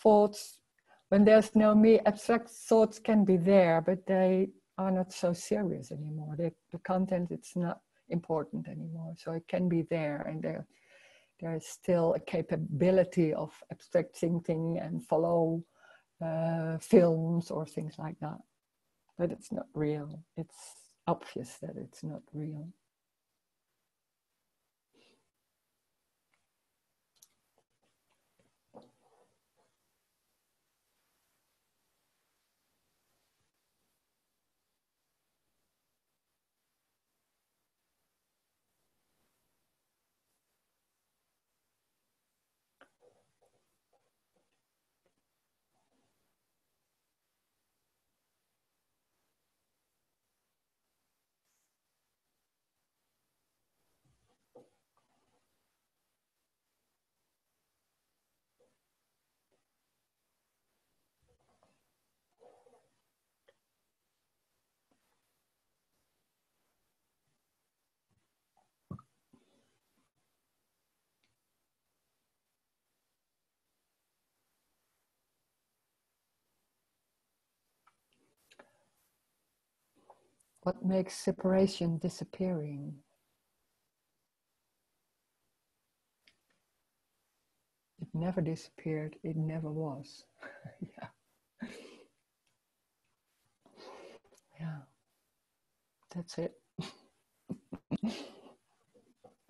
thoughts, when there's no me, abstract thoughts can be there, but they are not so serious anymore. The content, it's not important anymore. So it can be there, and there is still a capability of abstract thinking and follow films or things like that. But it's not real. It's obvious that it's not real. What makes separation disappearing? It never disappeared, it never was. Yeah. Yeah. That's it.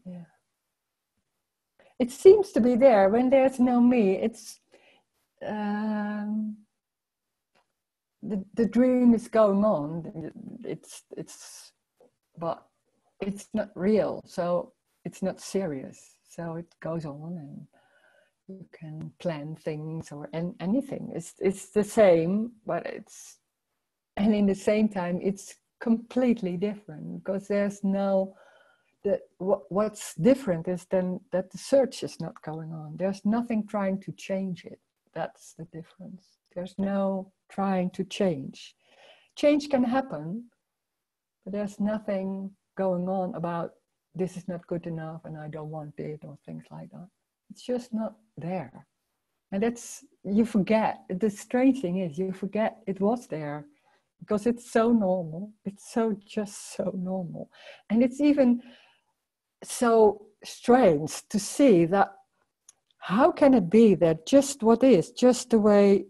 Yeah. It seems to be there when there's no me. It's the dream is going on. But it's not real, so it's not serious. So it goes on, and you can plan things or anything. It's the same, but and in the same time it's completely different, because there's no what's different is then that the search is not going on. There's nothing trying to change it. That's the difference. There's no trying to change. Change can happen, but there's nothing going on about this is not good enough and I don't want it or things like that. It's just not there. And that's, you forget. The strange thing is you forget it was there, because it's so normal. It's just so normal. And it's even so strange to see that, how can it be that just what is, just the way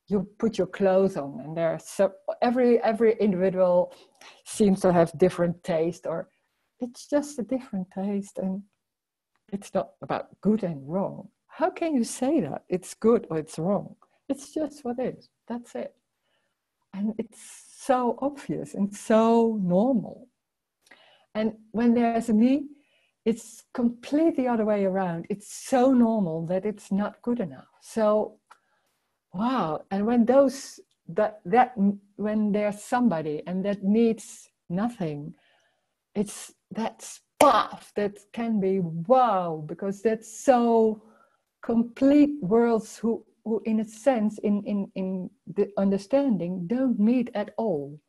you put your clothes on, and there's every individual seems to have different taste, or it's just a different taste, and it's not about good and wrong. How can you say that it's good or it's wrong? It's just what is. That's it. And it's so obvious and so normal. And when there's a me, it's completely the other way around. It's so normal that it's not good enough. So, wow. And when when there's somebody and that needs nothing, it's that spark that can be wow, because that's so complete worlds who in a sense, in the understanding, don't meet at all.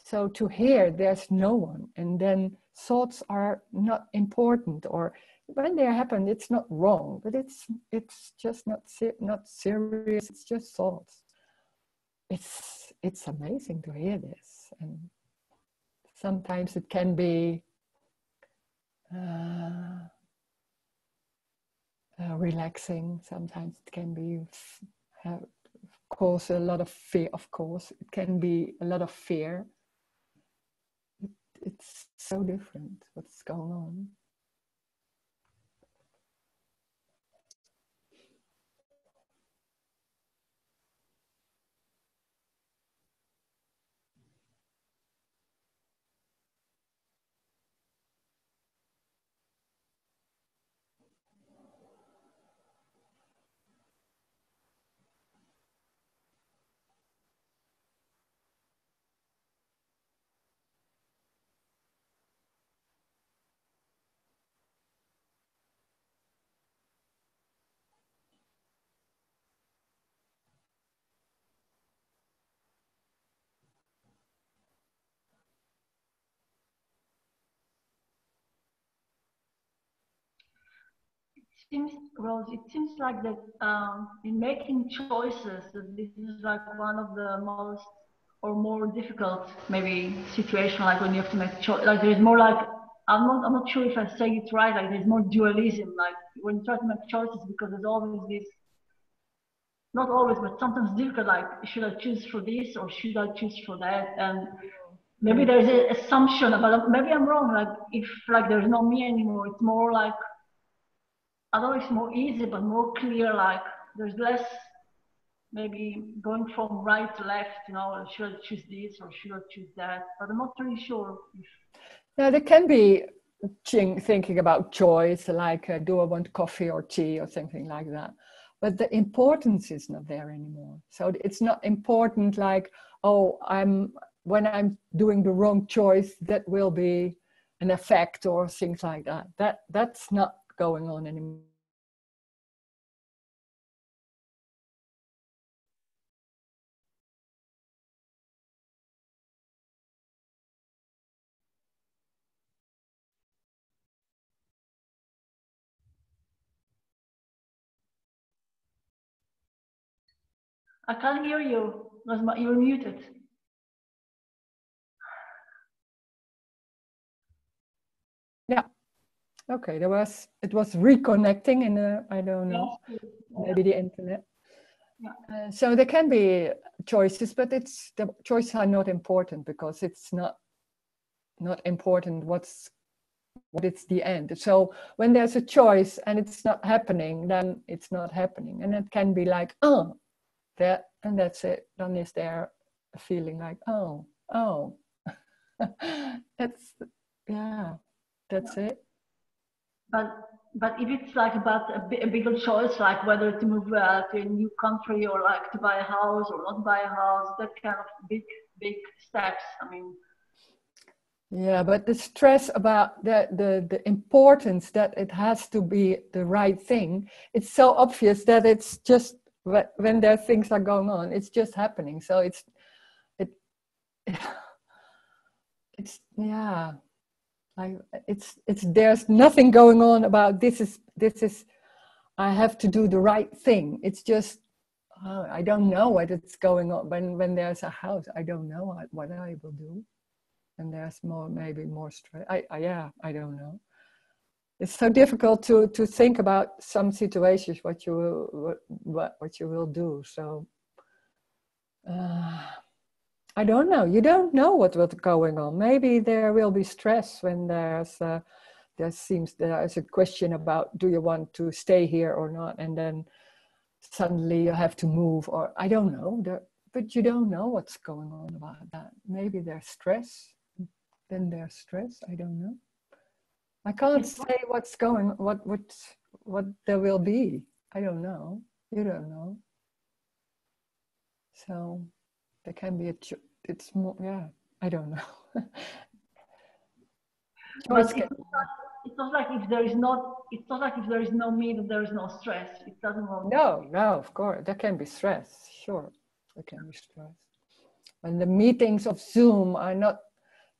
So to hear there's no one, and then thoughts are not important, or when they happen, it's not wrong, but it's just not serious. It's just thoughts. It's amazing to hear this, and sometimes it can be relaxing. Sometimes it can be cause a lot of fear. Of course, it can be a lot of fear. It's so different what's going on. seems, Rose, it seems like that in making choices, that this is like one of the most or more difficult maybe situation, like when you have to make choice. Like there's more like I'm not sure if I say it right. Like there's more dualism. Like when you try to make choices, because there's always this, not always, but sometimes difficult. Like should I choose for this or should I choose for that? And maybe Mm. there's an assumption, but maybe I'm wrong. Like if like there's no me anymore, it's more like, I don't know, it's more easy, but more clear. Like there's less maybe going from right to left. You know, should I choose this or should I choose that? But I'm not really sure if. Now, there can be thinking about choice, like do I want coffee or tea or something like that. But the importance is not there anymore. So it's not important like, oh, when I'm doing the wrong choice, that will be an effect or things like that. That's not going on anymore. I can't hear you. You're muted. Yeah. Okay. It was reconnecting in I don't know, Yes. maybe the internet. Yeah. So there can be choices, but the choices are not important because it's not important what it's the end. So when there's a choice and it's not happening, then it's not happening, and it can be like, oh, that, and that's it. Then is there a feeling like, oh, that's, yeah, that's it. But but if it's like about a bigger choice, like whether to move to a new country or like to buy a house or not buy a house, that kind of big steps. I mean, Yeah, but the stress about the importance that it has to be the right thing, it's so obvious that it's just when there things are going on, it's just happening. So it it's yeah, like it's there's nothing going on about this is I have to do the right thing. It's just I don't know what it's going on when there's a house. I don't know what I will do, and there's maybe more stress. Yeah, I don't know. It's so difficult to think about some situations what you will what you will do. So uh, I don't know. You don't know what's going on. Maybe there will be stress when there is a question about do you want to stay here or not, and then suddenly you have to move, or I don't know. But you don't know what's going on about that. Maybe there's stress. Then there's stress. I don't know. I can't it's say what there will be. I don't know. You don't know. So there can be it's more, yeah, I don't know. Choice but can, it's not like if there is not, it's not like if there is no me that there is no stress. It doesn't work that way. no, of course, there can be stress. Sure, there can be stress. When the meetings of Zoom are not,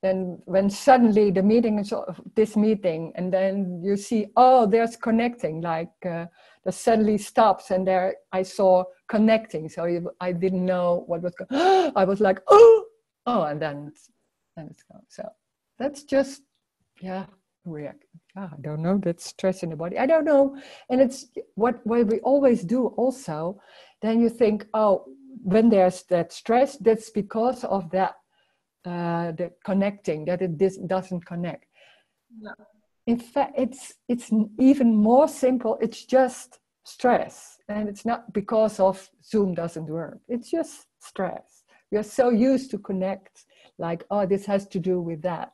then when suddenly the meeting is of this meeting, and then you see, oh, there's connecting, like the suddenly stops, and there I saw connecting. So I didn't know what was going. I was like, and then it's gone. So that's just, yeah, react. I don't know. That's stress in the body. I don't know. And it's what we always do also. Then you think, oh, when there's that stress, that's because of that, the connecting, that it doesn't connect. Yeah. In fact, it's even more simple. It's just stress. And it's not because of Zoom doesn't work. It's just stress. We are so used to connect, like, oh, this has to do with that.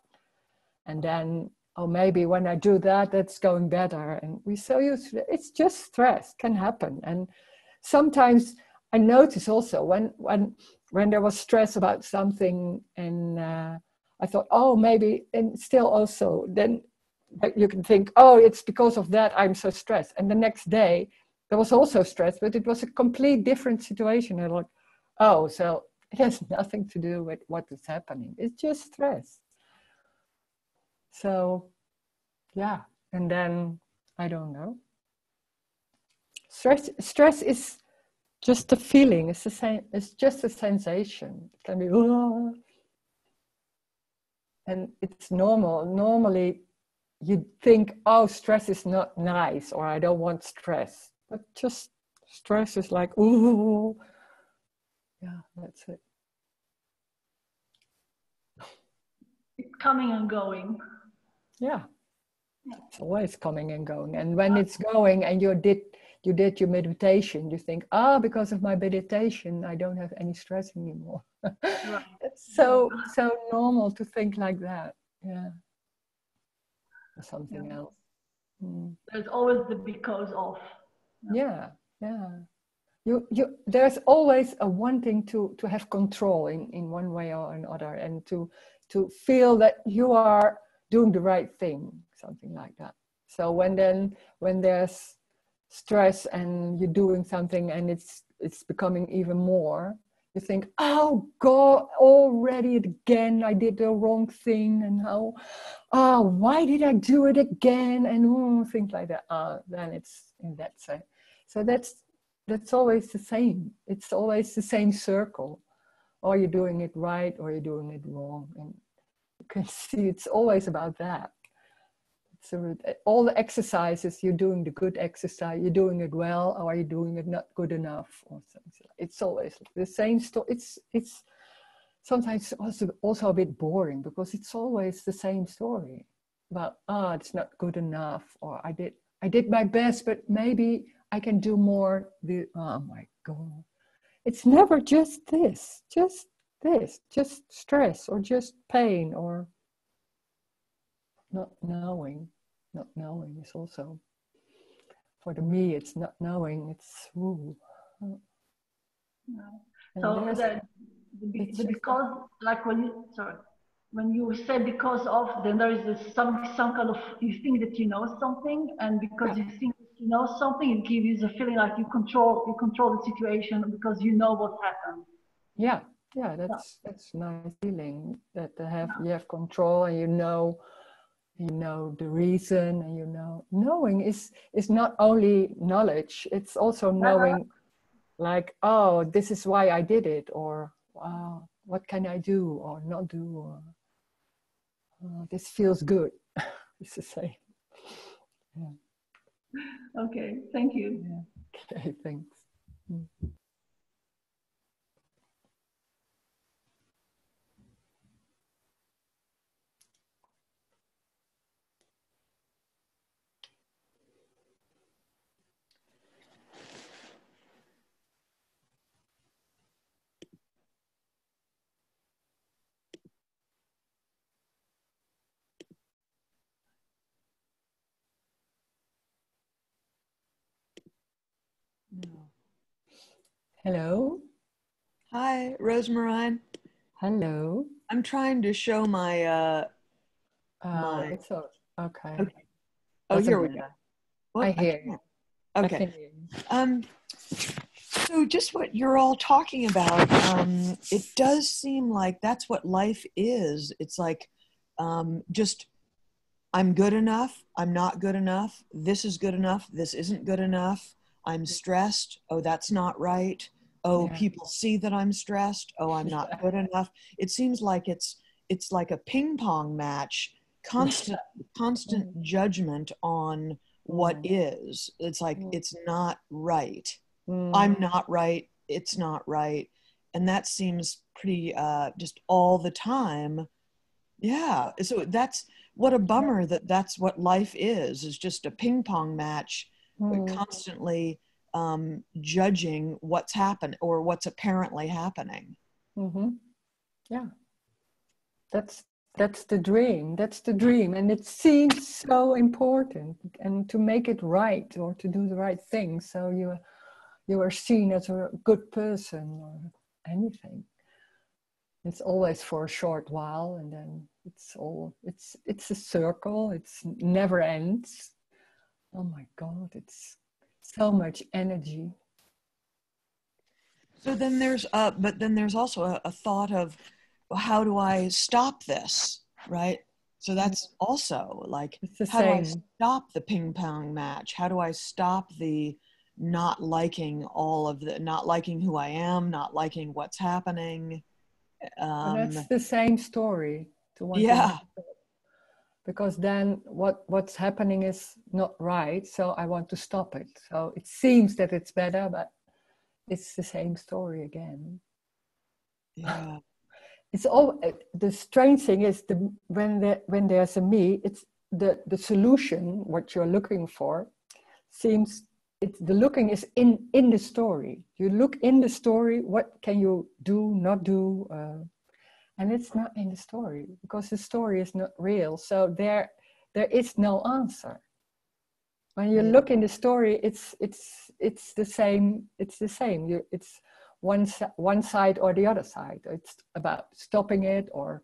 And then, oh, maybe when I do that, that's going better. And we're so used to it. It's just stress, can happen. And sometimes I notice also when there was stress about something, and I thought, oh, maybe, and still also, then you can think, oh, it's because of that I'm so stressed. And the next day, there was also stress, but it was a complete different situation. And like, oh, so it has nothing to do with what is happening. It's just stress. So, yeah. And then, I don't know. Stress is just a feeling. It's the same. It's just a sensation. It can be, "Oh," and it's normal. Normally, you think, "Oh, stress is not nice," or "I don't want stress." But just stress is like, "Ooh." Yeah, that's it. It's coming and going. Yeah, it's always coming and going. And when it's going, and you did your meditation, you think, because of my meditation, I don't have any stress anymore. Right. It's so normal to think like that. Yeah, or something else. There's always the because of. Yeah. There's always a wanting to have control in one way or another, and to feel that you are doing the right thing, something like that. So when there's stress and you're doing something and it's becoming even more, you think, "Oh God, already again I did the wrong thing, and why did I do it again?" And things like that. Then it's in that sense. So that's always the same. It's always the same circle. Or you're doing it right, or you're doing it wrong. And you can see it's always about that. So all the exercises, you're doing the good exercise, you're doing it well, or are you doing it not good enough, or something. It's always the same story. It's sometimes also a bit boring, because it's always the same story. About, it's not good enough, or I did my best, but maybe I can do more. Oh my God. It's never just this, just stress, or just pain, or not knowing. Not knowing is also, for me, it's not knowing, it's ooh. So the because, like when you say because of, then there is some kind of, you think that you know something, and because you think that you know something, it gives you the feeling like you control the situation because you know what happened. Yeah, that's a nice feeling, that you have control, and you know the reason, and knowing is not only knowledge, it's also knowing, like, this is why I did it, or what can I do or not do, or this feels good. It's the same. Yeah. Okay, thank you. Yeah. Okay, thanks. Hello. Hi, Rosemarijn. Hello. I'm trying to show my It's okay. Oh, here we go. Well, I hear you. Okay. I can hear you. So just what you're all talking about, it does seem like that's what life is. It's like just, I'm good enough, I'm not good enough, this is good enough, this isn't good enough, I'm stressed, oh, that's not right, oh, people see that I'm stressed, oh, I'm not good enough. It seems like it's like a ping pong match, constant judgment on what is. It's like, it's not right. I'm not right, it's not right. And that seems pretty just all the time. Yeah. So that's what a bummer that's what life is just a ping pong match, constantly judging what's happened or what's apparently happening. Yeah. That's the dream. That's the dream. And it seems so important, and to make it right, or to do the right thing, so you are seen as a good person, or anything. It's always for a short while, and then it's a circle. It's never ends. Oh my God, it's so much energy. So then but then there's also a thought of, well, how do I stop this, right? So that's also like, how do I stop the ping pong match? How do I stop the not liking all of the, not liking who I am, not liking what's happening. And that's the same story to want to Yeah. because then what's happening is not right, so I want to stop it. So it seems that it's better, but it's the same story again. Yeah. It's all the strange thing is when there's a me, it's the solution, what you're looking for, seems the looking is in the story. You look in the story, what can you do, not do, and it's not in the story because the story is not real. So there is no answer. When you look in the story, it's the same. It's the same. It's one side or the other side. It's about stopping it or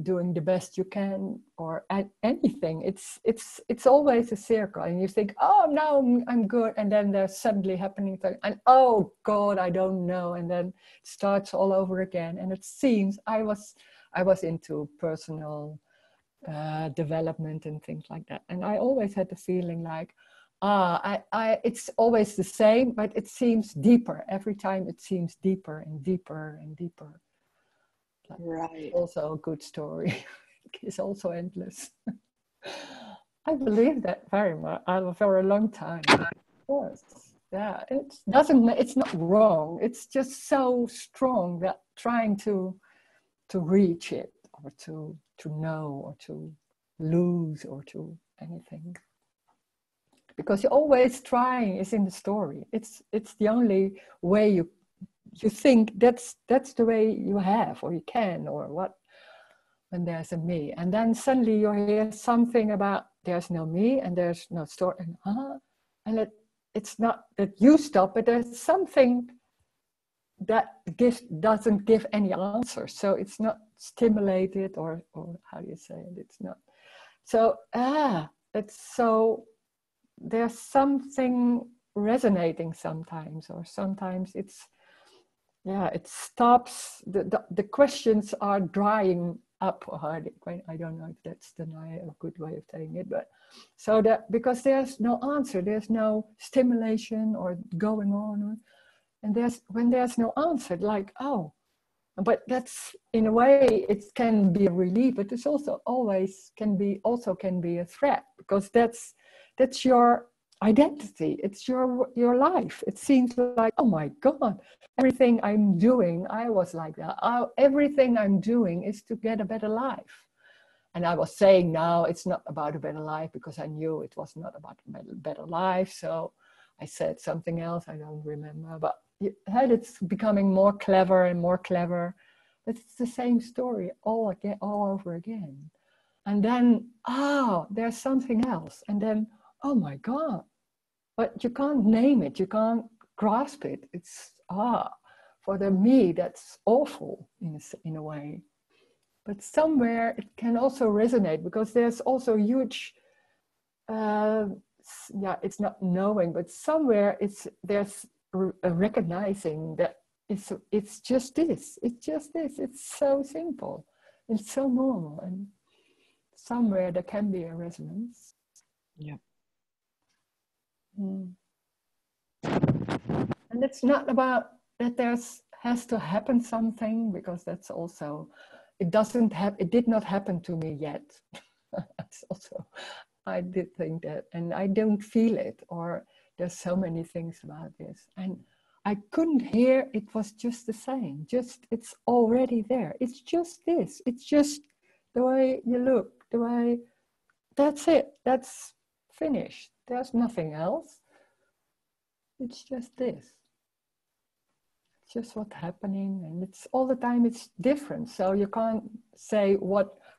doing the best you can or anything. It's always a circle, and you think, oh, now I'm good, and then there's suddenly happening thing, and oh God, I don't know, and then it starts all over again. And it seems I was into personal development and things like that, and I always had the feeling like it's always the same, but it seems deeper every time. It seems deeper and deeper and deeper. Right. Also a good story. It's also endless. I believe that very much for a long time. Of course. Yeah, it's not wrong. It's just so strong that trying to reach it or to know or to lose or to anything. Because you're always trying is in the story. It's the only way you think that's the way you have or you can or what, when there's a me. And then suddenly you hear something about there's no me and there's no story, and it's not that you stop, but there's something that doesn't give any answer. So it's not stimulated or how do you say it? It's not. So it's so there's something resonating sometimes, or sometimes it stops. The questions are drying up, or I don't know if that's a good way of saying it, but so that because there's no answer, there's no stimulation or going on, and when there's no answer, like but that's in a way it can be a relief, but it's also always can be a threat, because that's your identity, it's your life. It seems like, oh my God, everything I'm doing, I was like that. Everything I'm doing is to get a better life. And I was saying, now it's not about a better life, because I knew it was not about a better life. So I said something else, I don't remember, but it's becoming more clever and more clever. But it's the same story all over again. And then, there's something else. And then, oh my God, but you can't name it, you can't grasp it. It's, for the me, that's awful in a way. But somewhere it can also resonate, because there's also huge, it's not knowing, but somewhere there's a recognizing that it's just this, it's so simple, it's so normal, and somewhere there can be a resonance. Yeah. And it's not about that has to happen something, because that's also, it did not happen to me yet. That's also, I did think that, and I don't feel it, or there's so many things about this, and I couldn't hear. It was just the same, it's already there. It's just this, it's just the way you look, that's it, that's finished. There's nothing else. It's just this. It's just what's happening, and it's all the time, it's different. So you can't say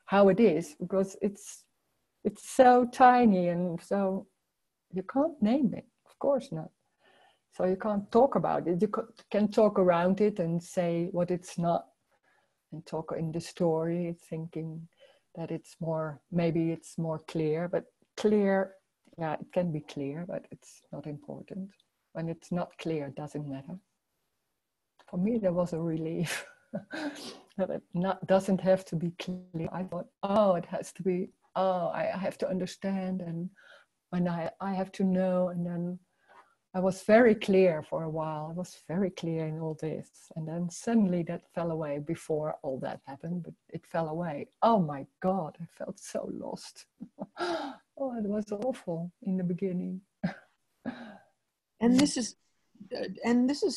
how it is, because it's so tiny, and so you can't name it, of course not. So you can't talk about it. You can talk around it and say what it's not, and talk in the story, thinking that maybe it's more clear, but clear, it can be clear, but it's not important. When it's not clear, it doesn't matter. For me, there was a relief that it doesn't have to be clear. I thought, it has to be, I have to understand, and I have to know, and then I was very clear for a while. I was very clear in all this. And then suddenly that fell away before all that happened, but it fell away. Oh my God, I felt so lost. Oh, it was awful in the beginning. And this is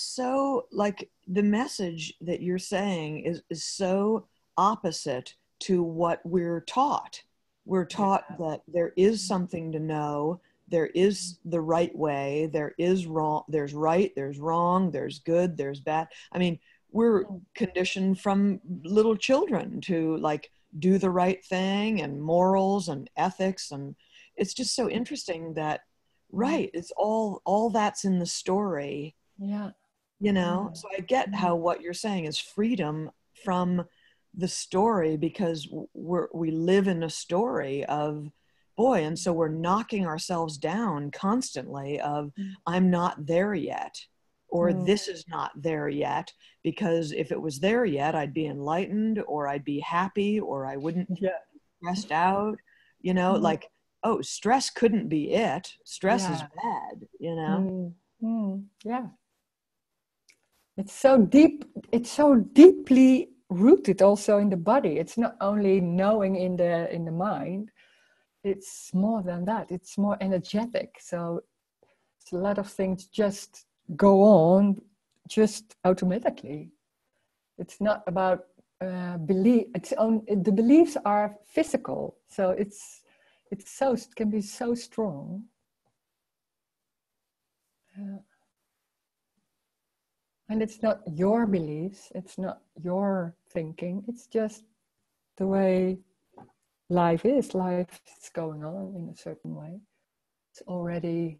so, like, the message that you're saying is so opposite to what we're taught. We're taught that there is something to know, there is the right way, there is wrong, there's right, there's wrong, there's good, there's bad. I mean, we're conditioned from little children to, like, do the right thing, and morals and ethics. And it's just so interesting that, right, it's all that's in the story. Yeah. You know, so I get how what you're saying is freedom from the story, because we live in a story of, boy, and so we're knocking ourselves down constantly of, I'm not there yet, or this is not there yet, because if it was there yet, I'd be enlightened, or I'd be happy, or I wouldn't be stressed out, you know, like, oh, stress couldn't be it. Stress is bad, you know? Yeah. It's so deep, it's so deeply rooted also in the body. It's not only knowing in the mind, it's more than that. It's more energetic. So it's a lot of things just go on just automatically. It's not about belief. The beliefs are physical. So it can be so strong. And it's not your beliefs, it's not your thinking, it's just the way life is. Life is going on in a certain way. It's already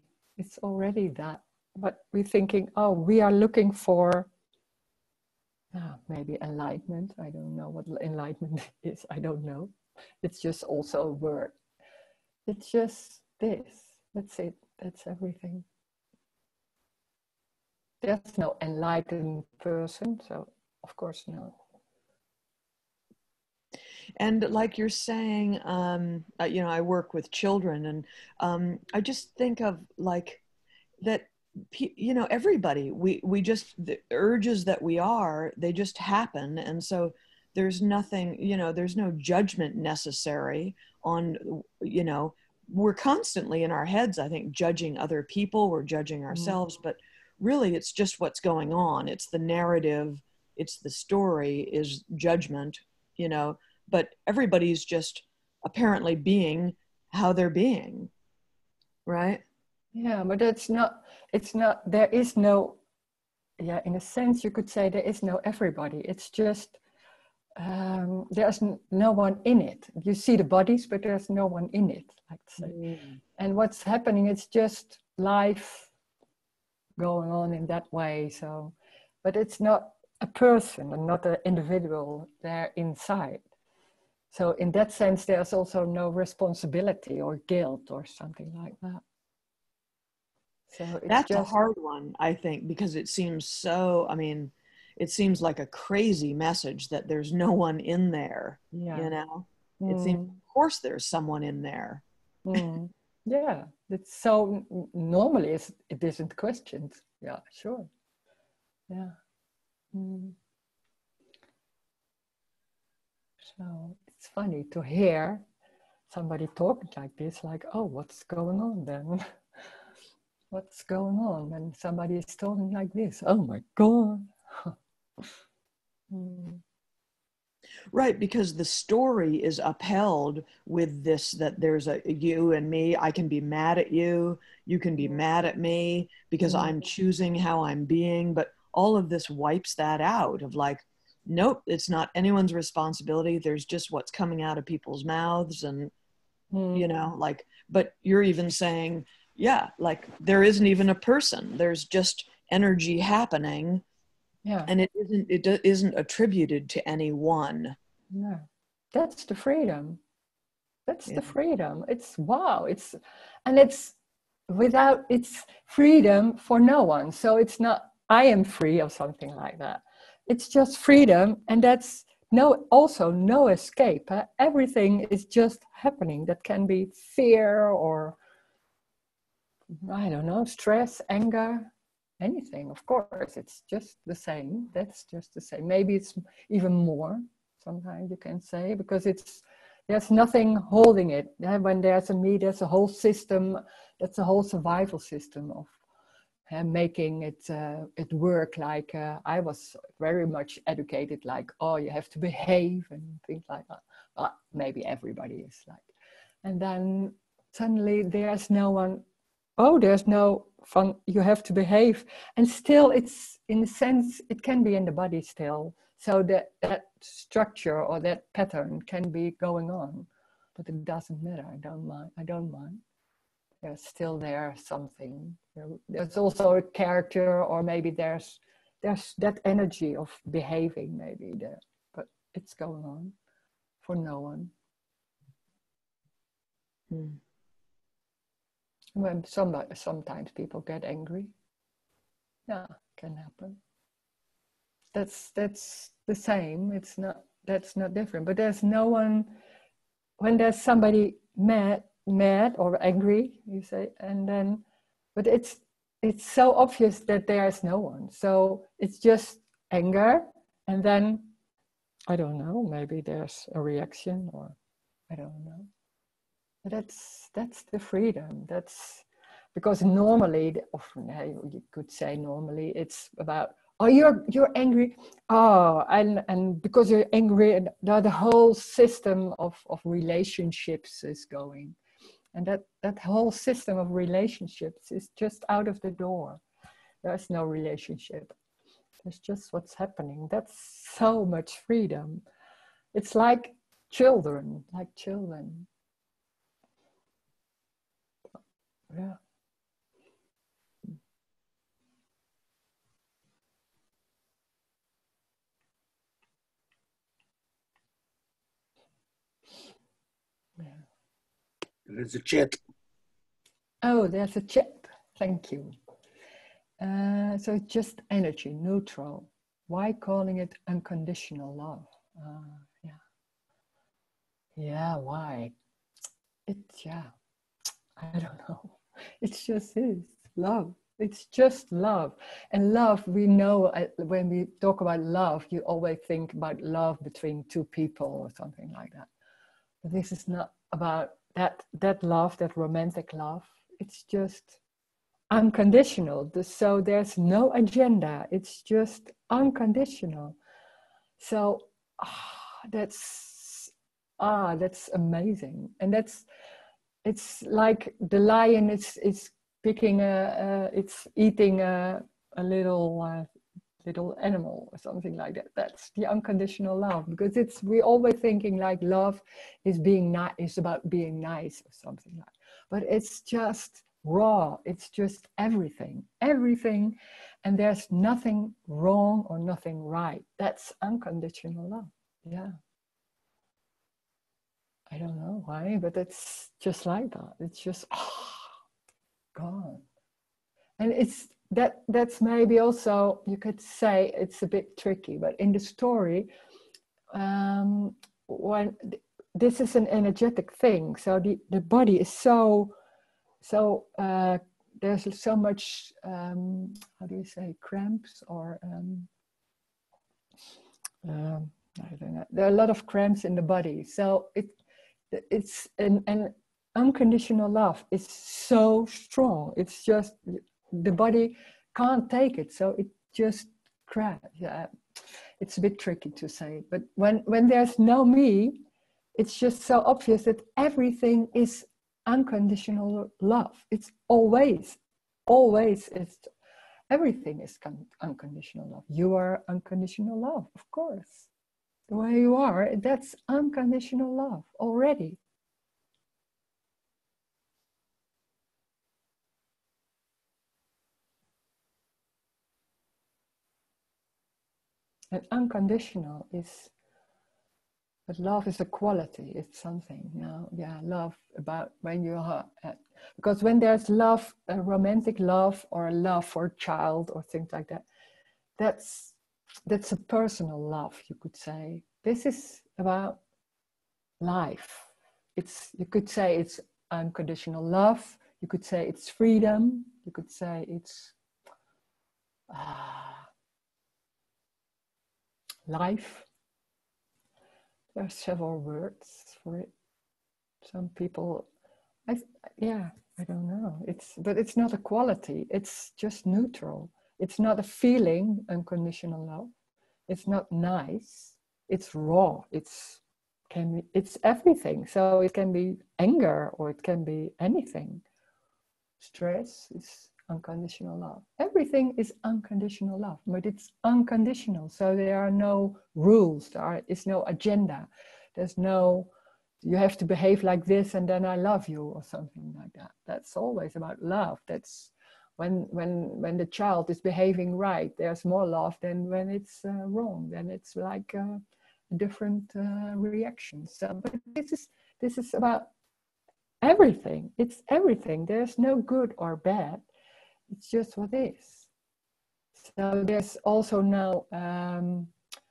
that. But we're thinking, oh, we are looking for maybe enlightenment. I don't know what enlightenment is. I don't know. It's just also a word. It's just this. That's it. That's everything. There's no enlightened person, so of course not. And like you're saying, you know, I work with children, and I just think of, like, that, you know, everybody, we just, the urges that we are, they just happen. And so there's nothing, you know, there's no judgment necessary on, you know, we're constantly in our heads, I think, judging other people, we're judging ourselves, but really it's just what's going on. It's the narrative, it's the story is judgment, you know, but everybody's just apparently being how they're being, right? Yeah, but it's not, there is no, in a sense you could say there is no everybody. It's just, there's no one in it. You see the bodies, but there's no one in it, like to say. And what's happening, it's just life going on in that way. So, but it's not a person and not an individual there inside. So in that sense, there's also no responsibility or guilt or something like that. So it's that's just a hard one, I think, because it seems so, I mean, it seems like a crazy message that there's no one in there, you know? It seems, of course there's someone in there. Yeah, it's so normally it isn't questioned. Yeah, sure. Yeah. So it's funny to hear somebody talking like this, like, oh, what's going on then? What's going on when somebody is talking like this? Oh my God. Right, because the story is upheld with this, that there's a you and me. I can be mad at you, you can be mad at me because I'm choosing how I'm being, but all of this wipes that out of, like, nope, it's not anyone's responsibility. There's just what's coming out of people's mouths, and you know, like, but you're even saying, yeah, like, there isn't even a person, there's just energy happening. Yeah. And it isn't attributed to anyone. No, that's the freedom. That's the freedom. It's wow. It's freedom for no one. So it's not I am free or something like that. It's just freedom, and that's also no escape. Everything is just happening. That can be fear or I don't know, stress, anger, anything. Of course, it's just the same. That's just the same. Maybe it's even more, sometimes you can say, because there's nothing holding it. Yeah, when there's a me, there's a whole system, that's a whole survival system of making it work. Like I was very much educated, like, oh, you have to behave and things like that. Maybe everybody is like. And then suddenly there's no one, oh, there's no fun, you have to behave. And still it's, in a sense, it can be in the body still. So that structure or that pattern can be going on, but it doesn't matter. I don't mind. There's still there something. There's also a character, or maybe there's that energy of behaving maybe there, but it's going on for no one. When sometimes people get angry, yeah, can happen. That's the same. That's not different. But there's no one. When there's somebody mad or angry, you say, and then, but it's so obvious that there's no one. So it's just anger, and then I don't know. Maybe there's a reaction, or I don't know. But that's the freedom. That's because normally, often you could say normally it's about, oh, you're angry, oh, and because you're angry, and the whole system of relationships is going, and that whole system of relationships is just out of the door. There's no relationship. There's just what's happening. That's so much freedom. It's like children. Yeah. There's a chat. Oh, there's a chat. Thank you. So it's just energy, neutral. Why calling it unconditional love? Yeah. Yeah, why? Yeah, I don't know. It just is love. It's just love. And love, we know when we talk about love, you always think about love between two people or something like that. But this is not about that love, that romantic love. It's just unconditional. So there's no agenda. It's just unconditional. So that's amazing. And it's like the lion is picking it's eating a little animal or something like that. That's the unconditional love, because we always thinking like love is is about being nice or something like, but it's just raw. It's just everything, and there's nothing wrong or nothing right. That's unconditional love. Yeah, I don't know why, but it's just like that. It's just gone. And that's maybe also, you could say it's a bit tricky, but in the story, when this is an energetic thing, so the body is so there's so much how do you say, cramps, or I don't know. There are a lot of cramps in the body, so it's an unconditional love is so strong. It's just the body can't take it, so it just crashes. Yeah, it's a bit tricky to say, but when there's no me, it's just so obvious that everything is unconditional love. It's always it's everything is unconditional love. You are unconditional love, of course. The way you are, that's unconditional love already. And unconditional is, but love is a quality, it's something. Now, yeah, love about when you are because when there's love, a romantic love or a love for a child or things like that, that's a personal love, you could say. This is about life. You could say it's unconditional love. You could say it's freedom. You could say it's life. There are several words for it. Some people, I don't know. But it's not a quality. It's just neutral. It's not a feeling, unconditional love. It's not nice. It's raw. It's everything. So it can be anger or it can be anything. Stress is unconditional love. Everything is unconditional love, but it's unconditional. So there are no rules. There is no agenda. There's no, you have to behave like this and then I love you or something like that. That's always about love. That's when the child is behaving right, there's more love than when it's wrong. Then it's like a different reaction. So, but this is about everything. It's everything. There's no good or bad. It's just what is. So there's also no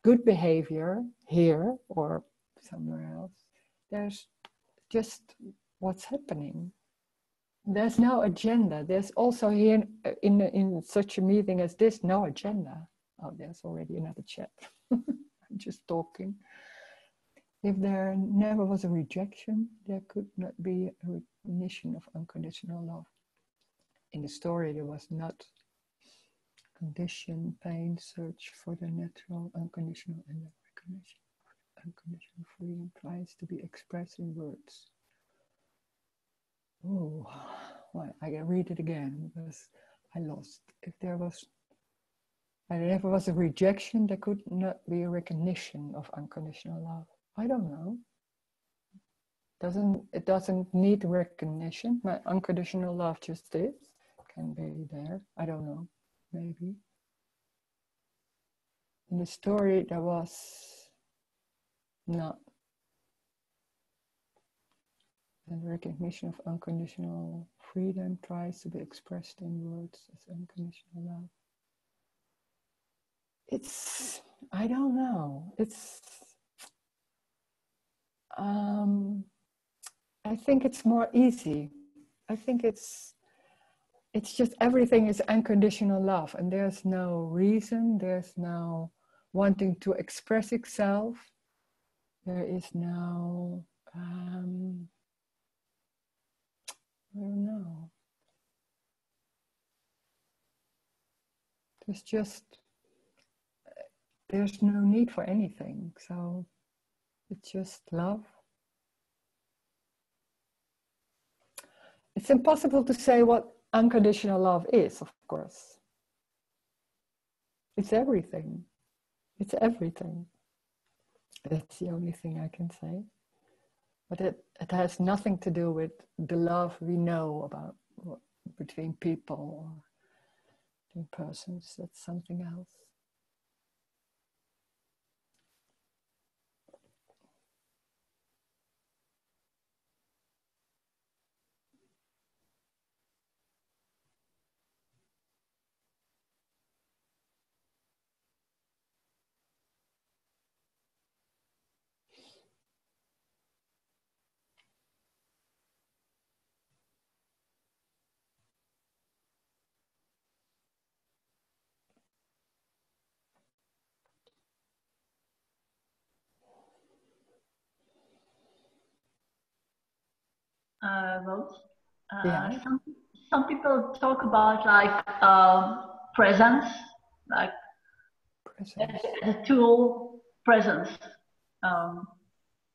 good behavior here or somewhere else. There's just what's happening. There's no agenda. There's also here in such a meeting as this, no agenda. Oh, there's already another chat. I'm just talking. If there never was a rejection, there could not be a recognition of unconditional love. In the story, there was not condition, pain, search for the natural, unconditional, and the recognition. Unconditional freedom tries to be expressed in words. Oh, well, I can read it again because I lost. If there never was a rejection, there could not be a recognition of unconditional love. I don't know. It doesn't need recognition. My unconditional love just is. Can be there. I don't know. Maybe. In the story, there was not. And recognition of unconditional freedom tries to be expressed in words as unconditional love. I don't know. I think it's more easy. I think it's just everything is unconditional love, and there's no reason, there's no wanting to express itself. There is no, I don't know. There's no need for anything. So it's just love. It's impossible to say what unconditional love is, of course. It's everything. It's everything. That's the only thing I can say. But it has nothing to do with the love we know about between people or between persons. That's something else. Rose. Yeah. Some people talk about like presence, like Presence. as a tool, presence,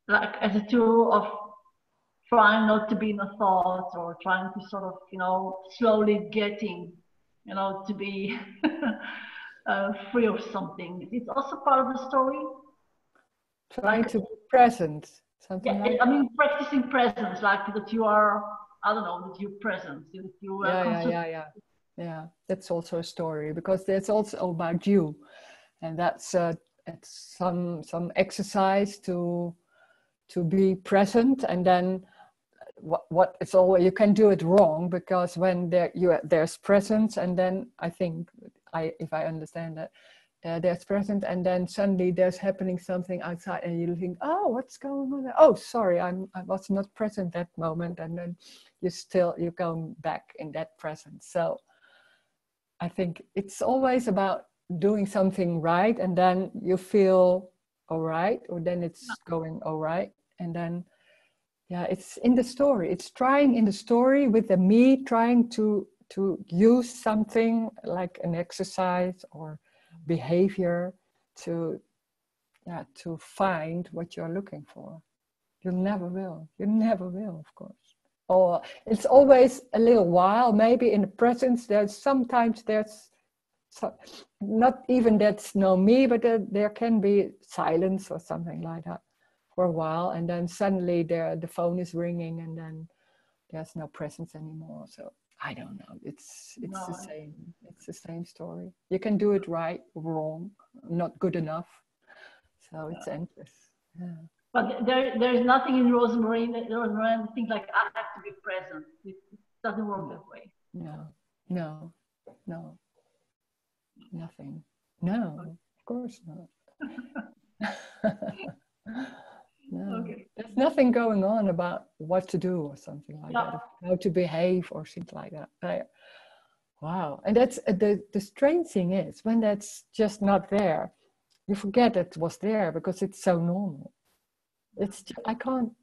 like as a tool of trying not to be in a thought or trying to sort of, slowly getting, to be free of something. It's also part of the story. Trying to be present. Something like I mean, practicing presence, like that you are, I don't know, that you're present. That you Yeah. That's also a story because that's also about you, and that's it's some exercise to be present, and then what it's always you can do it wrong because when there's presence, and then I think if I understand that, there's present, and then suddenly there's happening something outside, and you think, oh, what's going on there? Oh, sorry, I was not present that moment, and then you're going back in that presence. So I think it's always about doing something right, and then you feel all right, or then it's going all right, and then it's in the story. It's trying in the story with the me trying to use something like an exercise or behavior to find what you're looking for. You never will, of course. Or it's always a little while, maybe in the presence, sometimes not even that's no me, but there can be silence or something like that for a while, and then suddenly the phone is ringing, and then there's no presence anymore. So I don't know. It's the same. It's the same story. You can do it right or wrong, not good enough. So it's endless. Yeah. But there's nothing in Rosemarijn that thinks like I have to be present. It doesn't work that way. No, nothing. No, of course not. No. Okay. There's nothing going on about what to do or something like that, how to behave or things like that. Wow. And that's the strange thing is when that's just not there, you forget it was there because it's so normal. It's I can't.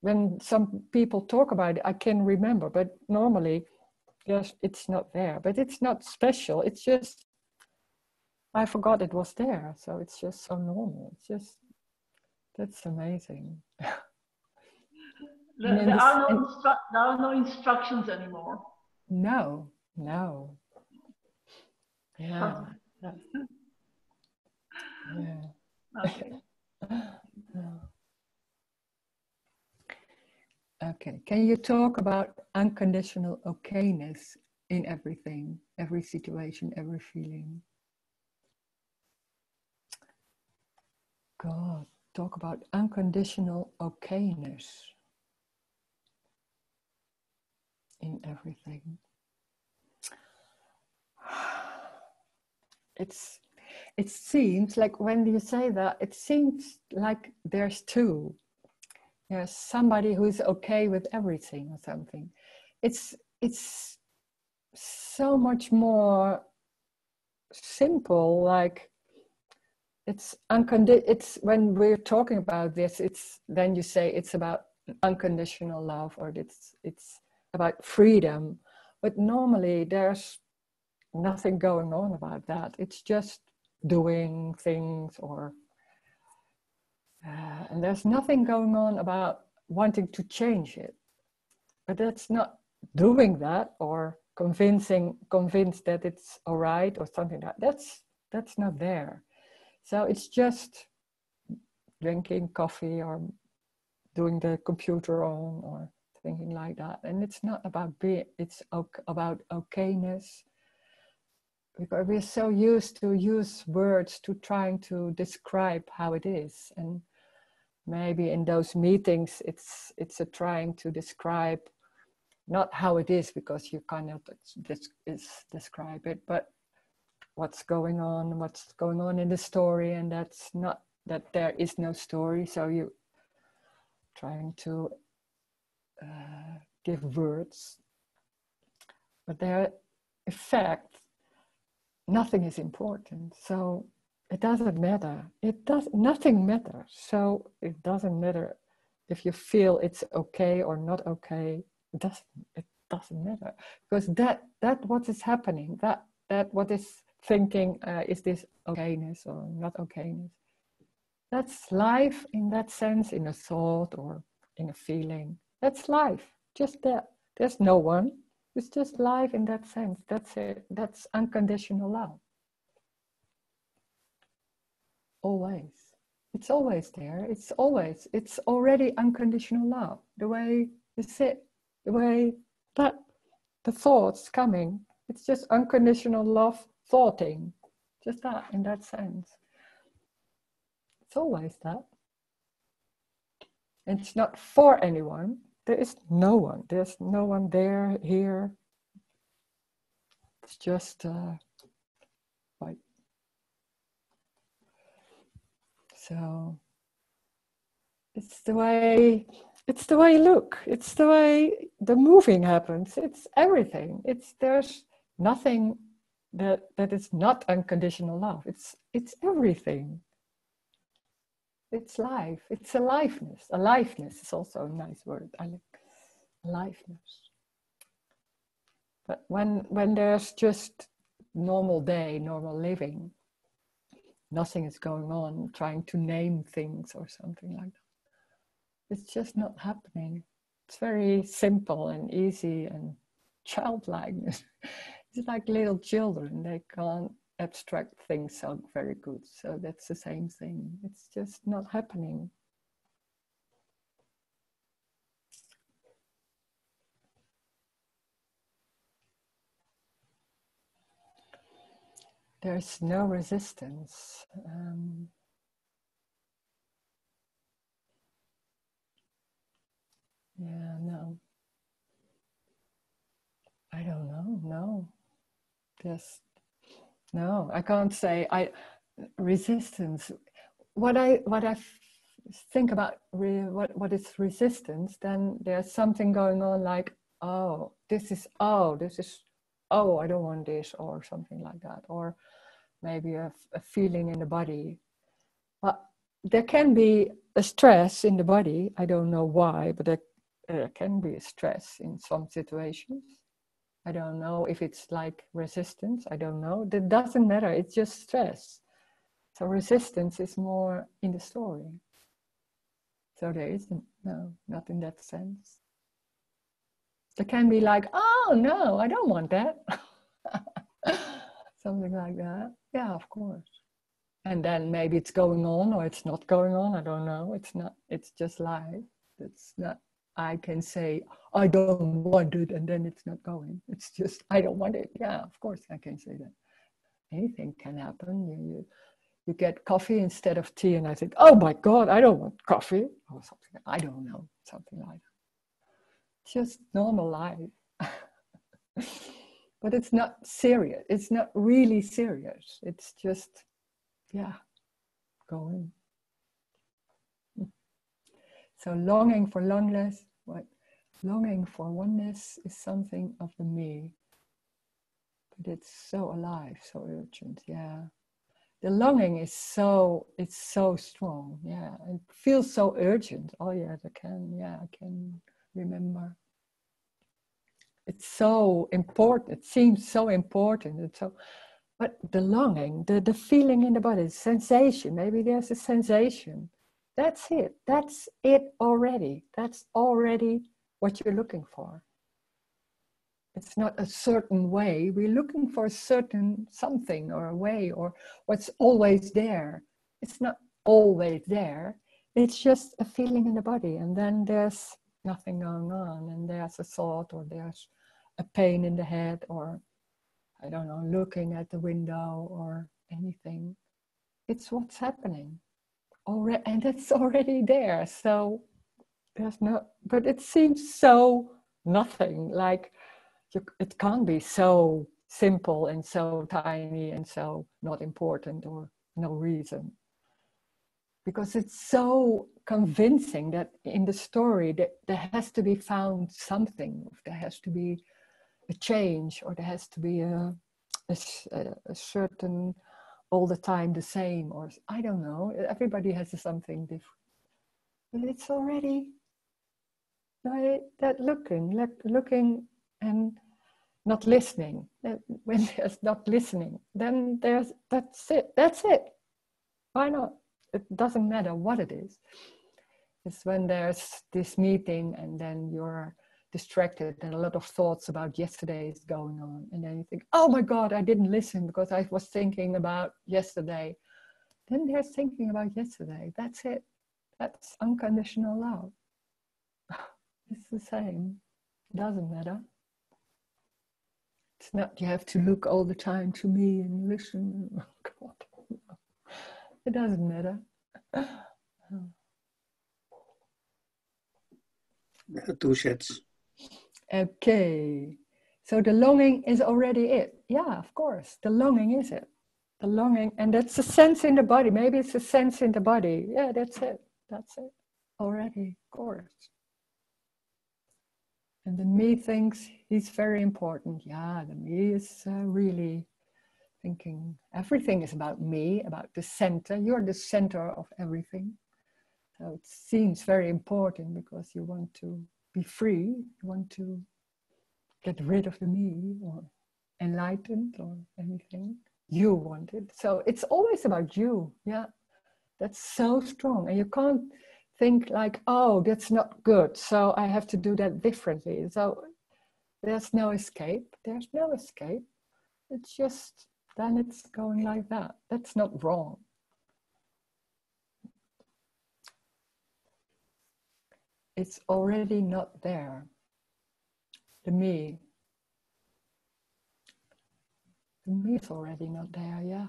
When some people talk about it, I can remember, but normally, yes, it's not there. But it's not special. It's just I forgot it was there. So it's just so normal. It's just that's amazing. There are no instructions anymore. No. Yeah. Yeah. Okay. Okay. Can you talk about unconditional okayness in everything, every situation, every feeling? God, talk about unconditional okayness in everything. It seems like when you say that, it seems like there's two. There's somebody who's okay with everything or something. It's so much more simple. Like it's when we're talking about this, then you say it's about unconditional love, or it's about freedom. But normally there's nothing going on about that. It's just doing things, or and there's nothing going on about wanting to change it. But that's not doing that or convinced that it's all right or something like that. That's not there. So it's just drinking coffee or doing the computer on or thinking like that. And it's not about it's about okayness. Because we're so used to use words to trying to describe how it is. And maybe in those meetings, it's a trying to describe not how it is, because you cannot describe it, but what's going on in the story, and that's not that there is no story. So you trying to give words, but there, in fact, nothing is important. So it doesn't matter. Nothing matters. So it doesn't matter if you feel it's okay or not okay. It doesn't matter, because that what is happening, that what is thinking, is this okayness or not okayness? That's life in that sense, in a thought or in a feeling. That's life. Just that. There's no one. It's just life in that sense. That's it. That's unconditional love. Always. It's always there. It's already unconditional love. The way you sit, the way that the thoughts coming, it's just unconditional love thoughting. Just that, in that sense. It's always that. And it's not for anyone. There is no one. There's no one there, here. It's just like So it's the way you look. It's the way the moving happens. It's everything. There's nothing that is not unconditional love. It's everything. It's life. It's aliveness. Aliveness is also a nice word. I like aliveness. But when there's just normal day, normal living, nothing is going on, trying to name things or something like that. It's just not happening. It's very simple and easy and childlike. It's like little children. They can't abstract things so very good. So that's the same thing. It's just not happening. There's no resistance. Yeah, no. I don't know. No. Just no. I can't say resistance. What I think about what is resistance, then there's something going on like, oh, I don't want this, or something like that, or maybe a feeling in the body. But there can be a stress in the body. I don't know why, but there can be a stress in some situations. I don't know if it's like resistance. I don't know. That doesn't matter. It's just stress. So resistance is more in the story. So there isn't, no, not in that sense. There can be like, oh no, I don't want that. Something like that. Yeah, of course. And then maybe it's going on or it's not going on. I don't know. It's just life. It's not, I can say, I don't want it, and then it's not going. It's just, I don't want it. Yeah, of course I can say that. Anything can happen. You get coffee instead of tea, and I think, oh my God, I don't want coffee, or something. I don't know, something like that. It's just normal life. But it's not serious. It's not really serious. It's just, yeah, going. So longing for oneness, longing for oneness is something of the me. But it's so alive, so urgent, yeah. The longing is it's so strong, yeah. It feels so urgent. Oh yeah, I can remember. It's so important. It seems so important. And so, but the longing, the feeling in the body, the sensation, maybe there's a sensation. That's it. That's it already. That's already what you're looking for. It's not a certain way. We're looking for a certain something or a way or what's always there. It's not always there. It's just a feeling in the body. And then there's nothing going on. And there's a thought, or there's a pain in the head, or I don't know, looking at the window or anything. It's what's happening. Already, and it's already there. So there's no, but it seems so nothing, like it can't be so simple and so tiny and so not important or no reason. Because it's so convincing that in the story that there has to be found something, there has to be a change, or there has to be a certain, all the time the same, or I don't know, everybody has something different. But it's already that looking and not listening. When there's not listening, then that's it. Why not? It doesn't matter what it is. It's when there's this meeting and then you're distracted and a lot of thoughts about yesterday is going on, and then you think, oh my God, I didn't listen because I was thinking about yesterday. Then there's thinking about yesterday. That's it. That's unconditional love. It's the same. It doesn't matter. It's not you have to look all the time to me and listen. Oh God. It doesn't matter. Two sets. Okay. So the longing is already it. Yeah, of course. The longing is it. The longing, and that's a sense in the body. Maybe it's a sense in the body. Yeah, that's it. That's it. Already, of course. And the me thinks he's very important. Yeah, the me is really thinking everything is about me, about the center. You're the center of everything. So it seems very important because you want to be free. You want to get rid of the me or enlightened or anything. You want it. So it's always about you. Yeah, that's so strong. And you can't think like, oh, that's not good, so I have to do that differently. So there's no escape. There's no escape. It's just, then it's going like that. That's not wrong. It's already not there. The me. The me is already not there, yeah.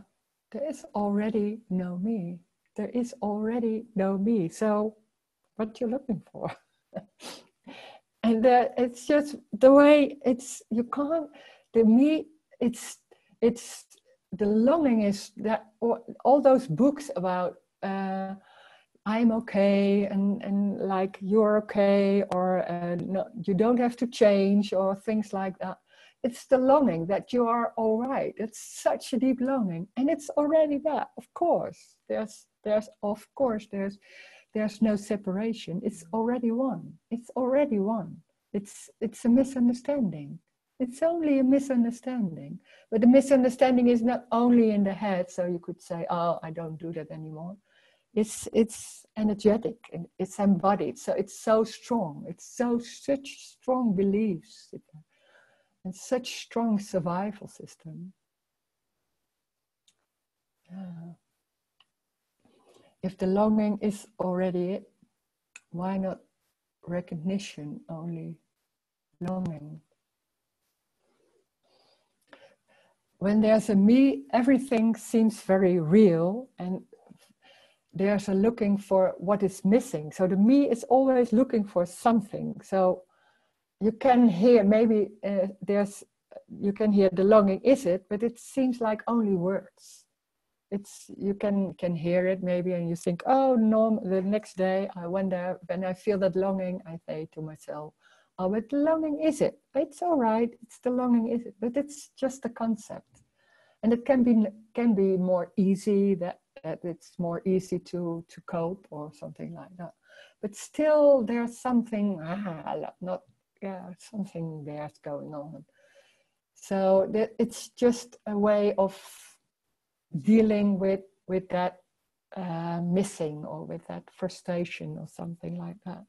There is already no me. There is already no me. So what you're looking for? And it's just the way it's, you can't, the me, it's the longing is that, all those books about I'm okay and like you're okay, or no, you don't have to change, or things like that. It's the longing that you are all right. It's such a deep longing, and it's already that. Of course, there's no separation. It's already one. It's already one. It's a misunderstanding. It's only a misunderstanding. But the misunderstanding is not only in the head, so you could say, oh, I don't do that anymore. It's energetic and it's embodied. So it's so strong. It's such strong beliefs and such strong survival system. Yeah. If the longing is already it, why not recognition, only longing? When there's a me, everything seems very real, and there's a looking for what is missing. So the me is always looking for something. So you can hear, maybe you can hear the longing, is it? But it seems like only words. You can hear it maybe, and you think, oh no, the next day I wonder, when I feel that longing, I say to myself, oh, but the longing, is it? It's all right, it's the longing, is it? But it's just a concept. And it can be more easy, that it's more easy to cope or something like that. But still there's something, something there's going on. So it's just a way of dealing with that missing, or with that frustration or something like that.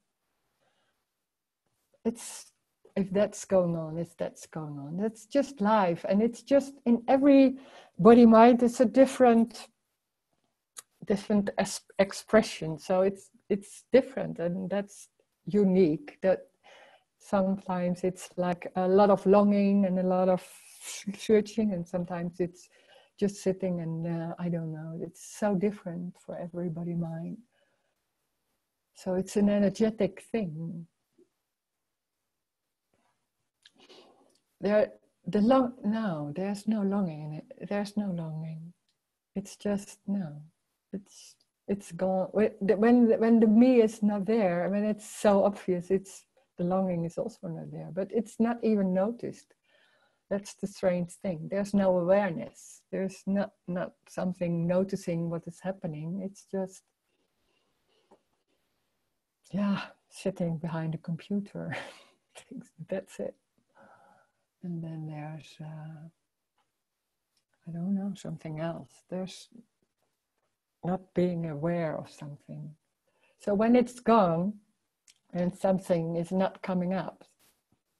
If that's going on, that's going on. That's just life, and it's just in every body mind. It's a different expression. So it's different, and that's unique. That sometimes it's like a lot of longing and a lot of searching, and sometimes it's just sitting and I don't know. It's so different for every body mind. So it's an energetic thing. There's no longing in it. There's no longing. It's just no. It's gone. When the me is not there, I mean, it's so obvious. The longing is also not there, but it's not even noticed. That's the strange thing. There's no awareness. There's not something noticing what is happening. It's just, sitting behind a computer. That's it. And then there's, I don't know, something else. There's not being aware of something. So when it's gone and something is not coming up,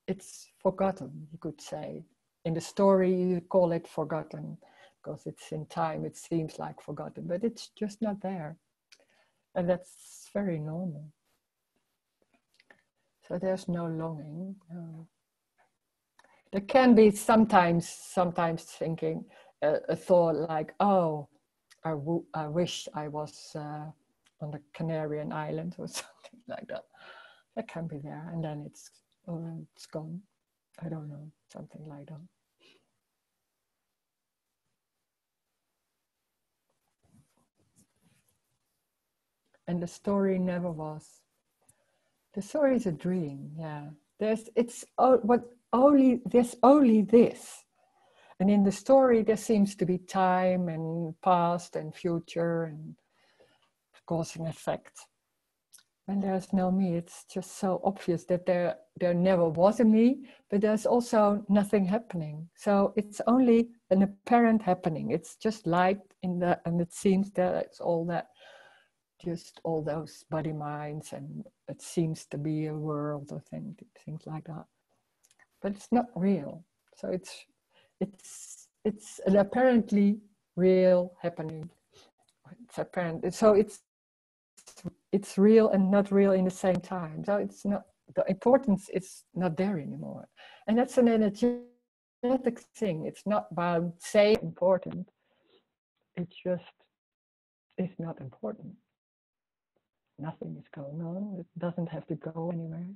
it's forgotten, you could say. In the story, you call it forgotten because it's in time, it seems like forgotten, but it's just not there. And that's very normal. So there's no longing. There can be sometimes thinking a thought like, oh, I wish I was on the Canarian Islands or something like that. That can be there, and then it's gone. I don't know, something like that. and the story never was. The story is a dream, yeah. There's only this. And in the story there seems to be time and past and future and cause and effect. When there's no me, it's just so obvious that there never was a me, but there's also nothing happening. So it's only an apparent happening. It's just light and it seems that it's all that, just all those body minds, and it seems to be a world or things like that. But it's not real. So it's an apparently real happening. It's apparent. So it's real and not real in the same time. So it's not, the importance is not there anymore. And that's an energetic thing. It's not about saying important. It just is not important. Nothing is going on. It doesn't have to go anywhere.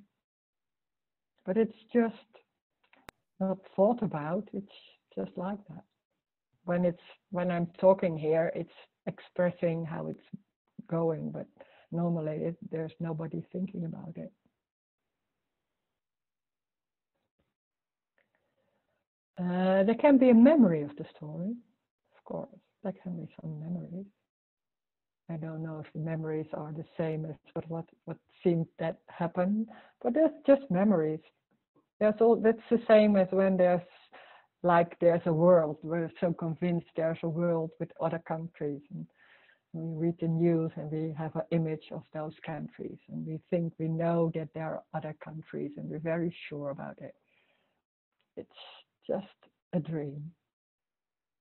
But it's just not thought about. It's just like that. When I'm talking here, it's expressing how it's going, but normally there's nobody thinking about it. There can be a memory of the story, of course. There can be some memories. I don't know if the memories are the same as what seemed that happened, but there's just memories. That's the same as when there's a world. We're so convinced there's a world with other countries, and we read the news and we have an image of those countries, and we think we know that there are other countries, and we're very sure about it. It's just a dream.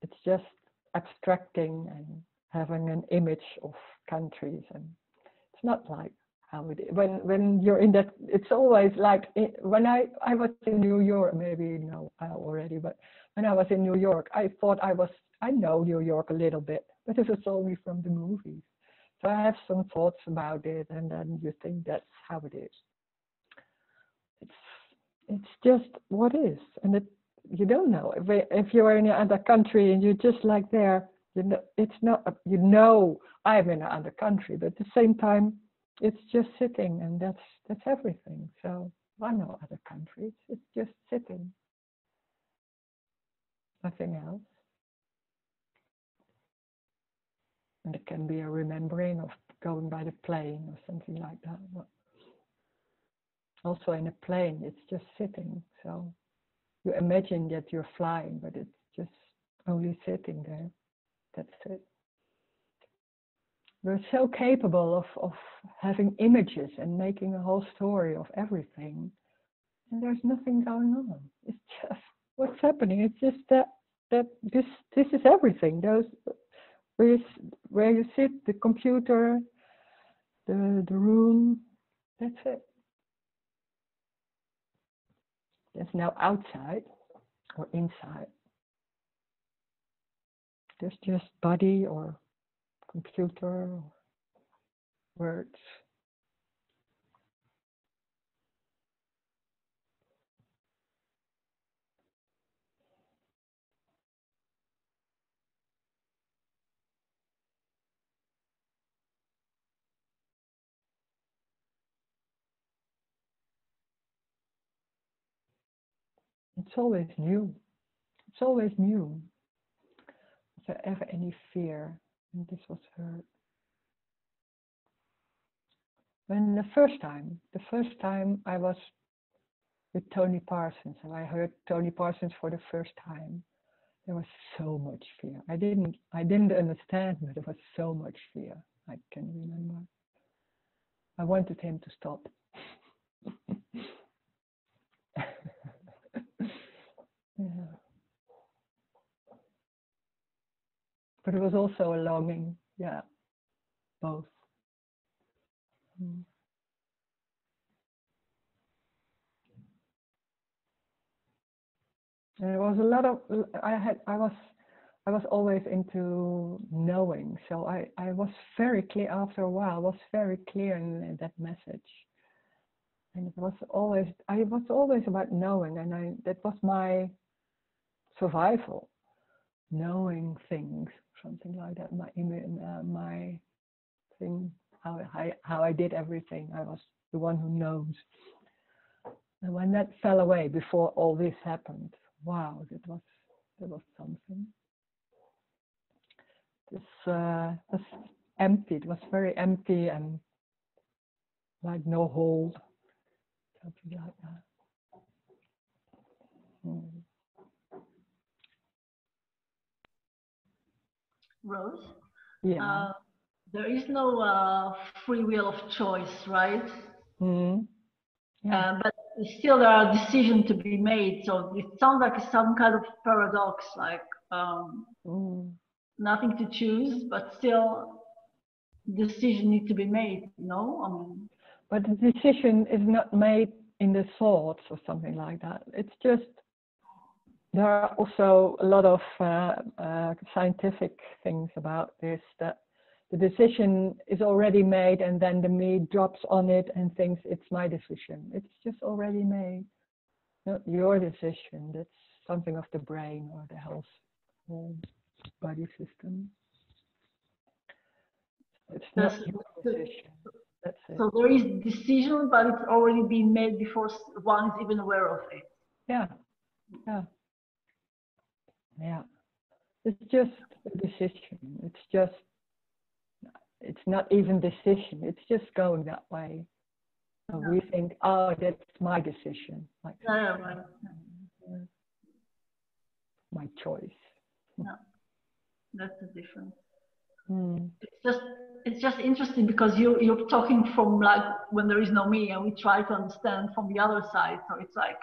It's just abstracting and having an image of countries, and it's not like how it is. When you're in that, it's always like when I was in New York, maybe you know already, but when I was in New York, I thought I know New York a little bit, but it was only from the movies. So I have some thoughts about it, and then you think that's how it is. It's just what is, and you don't know if you're in another country and you're just like there. You know, it's not. You know, I'm in another country, but at the same time, it's just sitting, and that's everything. So I know other countries. It's just sitting, nothing else. And it can be a remembering of going by the plane or something like that. But also in a plane, it's just sitting. So you imagine that you're flying, but it's just only sitting there. That's it. We're so capable of having images and making a whole story of everything. And there's nothing going on. It's just what's happening. It's just that this is everything. Those where you sit, the computer, the room, that's it. There's no outside or inside. There's just body or computer or words. It's always new. It's always new. Is there ever any fear? And this was heard. When the first time I was with Tony Parsons, and I heard Tony Parsons for the first time, there was so much fear. I didn't understand, but there was so much fear. I can remember. I wanted him to stop. Yeah. But it was also a longing, yeah, both. Mm. And it was a lot of, I was always into knowing. So I was very clear after a while, was very clear in that message. And I was always about knowing, and that was my survival, knowing things, something like that. My thing, how I did everything. I was the one who knows. And when that fell away before all this happened, wow, that was something. This was empty. It was very empty and like no hold, something like that. Rose? Yeah. There is no free will of choice, right? Yeah. But still there are decisions to be made. So it sounds like some kind of paradox, like nothing to choose, but still decision need to be made, no? I mean, but the decision is not made in the thoughts or something like that. It's just, there are also a lot of scientific things about this, that the decision is already made and then the me drops on it and thinks it's my decision. It's just already made, not your decision. That's something of the brain or the health body system. It's not your decision. That's it. So there is decision, but it's already been made before one is even aware of it. Yeah. It's just a decision. It's not even decision. It's just going that way. So we think, oh, that's my decision. Like, Right. My choice. Yeah. That's the difference. It's just interesting because you're talking from like when there is no me, and we try to understand from the other side. So it's like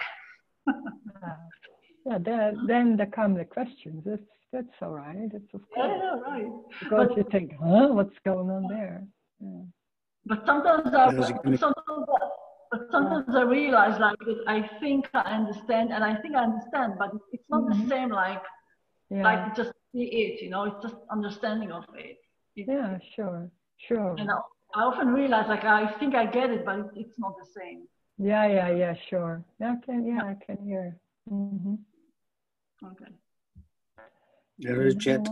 then there come the questions. That's all right. It's of course. Yeah, right. Because you think, what's going on there? Yeah. But sometimes I realize like I think I understand, and I think I understand, but it's not the same like just see it, it's just understanding of it. Sure. And I often realize like I think I get it, but it's not the same. Yeah, sure. I can hear. Okay. There is chat.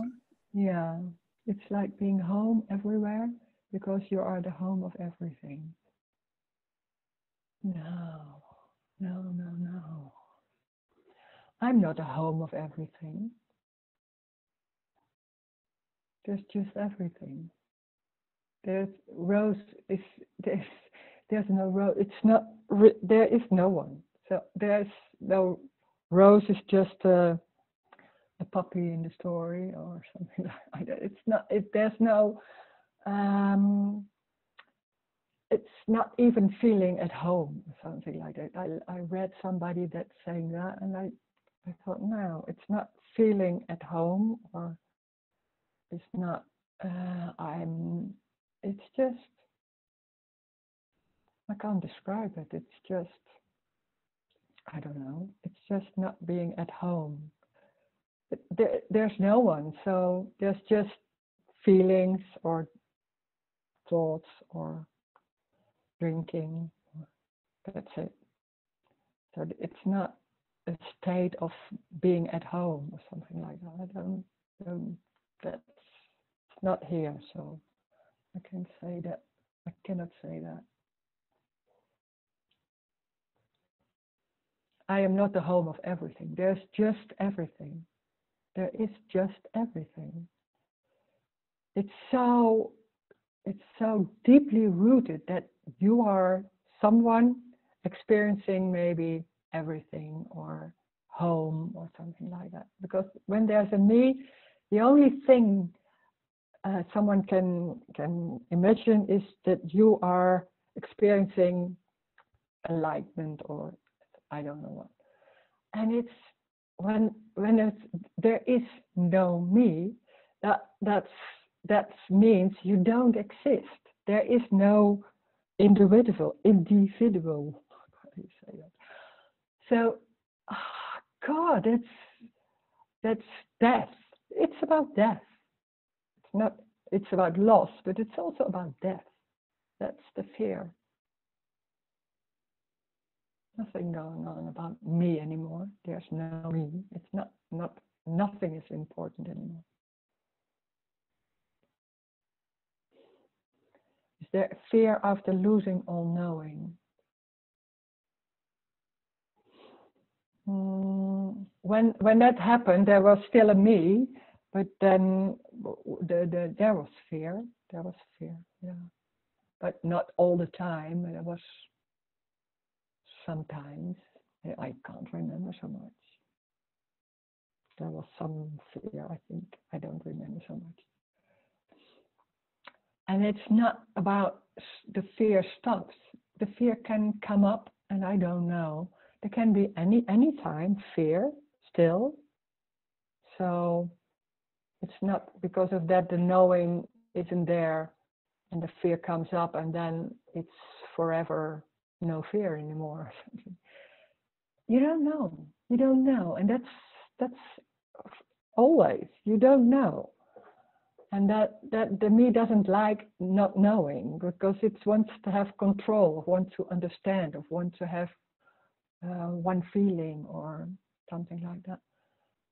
Yeah, it's like being home everywhere because you are the home of everything. No. I'm not the home of everything. There's just everything. There's Rose. There's no Rose. It's not. There is no one. So there's no Rose. Is just a puppy in the story or something like that. It's not. There's no. It's not even feeling at home or something like that. I read somebody that's saying that, and I thought, no, it's not feeling at home, or it's not. It's just. I can't describe it. It's just. I don't know. It's just not being at home. There's no one, so there's just feelings or thoughts or drinking. That's it. So it's not a state of being at home or something like that. That's not here, so I can say that. I cannot say that. I am not the home of everything. There's just everything. There is just everything. It's so deeply rooted that you are someone experiencing maybe everything or home or something like that. Because when there's a me, the only thing someone can imagine is that you are experiencing enlightenment or I don't know what. And it's when there is no me, that means you don't exist. There is no individual. How do you say that? So, God, that's death. It's about death. It's about loss, but it's also about death. That's the fear. Nothing going on about me anymore. There's no me. It's not nothing is important anymore. Is there fear after losing all knowing? When that happened, there was still a me, but then there was fear. There was fear, yeah, but not all the time. There was sometimes. I can't remember so much. There was some fear, I think. I don't remember so much. And it's not about the fear stops. The fear can come up, and I don't know. There can be any time fear still. So it's not because of that the knowing isn't there, and the fear comes up, and then it's forever no fear anymore or something. You don't know. You don't know, and that's always. You don't know. And that the me doesn't like not knowing, because it wants to have control, wants to understand, or wants to have one feeling or something like that.